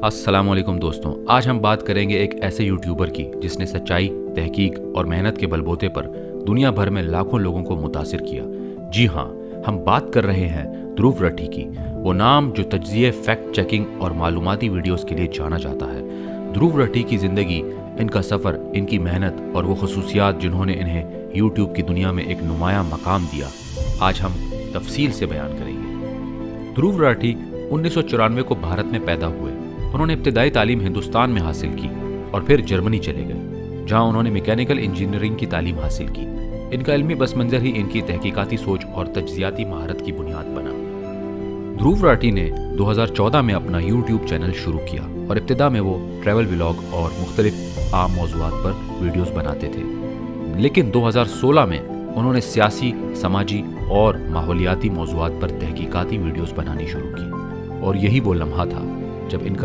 अस्सलामुअलैकुम दोस्तों, आज हम बात करेंगे एक ऐसे यूट्यूबर की जिसने सच्चाई, तहकीक और मेहनत के बलबूते पर दुनिया भर में लाखों लोगों को मुतासिर किया। जी हाँ, हम बात कर रहे हैं ध्रुव रठी की, वो नाम जो तज्ज़िये, फैक्ट चेकिंग और मालूमाती वीडियोस के लिए जाना जाता है। ध्रुव रठी की ज़िंदगी, इनका सफ़र, इनकी मेहनत और वो खसूसियात जिन्होंने इन्हें यूट्यूब की दुनिया में एक नुमाया मकाम दिया, आज हम तफसील से बयान करेंगे। ध्रुव राठी 1994 को भारत में पैदा हुए। उन्होंने इब्तिदाई तालीम हिंदुस्तान में हासिल की और फिर जर्मनी चले गए, जहां उन्होंने मैकेनिकल इंजीनियरिंग की तालीम हासिल की। इनका इल्मी बस मंजर ही इनकी तहकीकाती सोच और तज्ज़ियाती महारत की बुनियाद बना। ध्रुव राठी ने 2014 में अपना यूट्यूब चैनल शुरू किया और इब्तिदा में वो ट्रैवल व्लॉग और मुख्तलिफ आम मौज़ूआत पर वीडियोस बनाते थे। लेकिन 2016 में उन्होंने सियासी, समाजी और माहौलियाती मौज़ूआत पर तहकीकाती वीडियोस बनानी शुरू की और यही वो लम्हा था जब इनका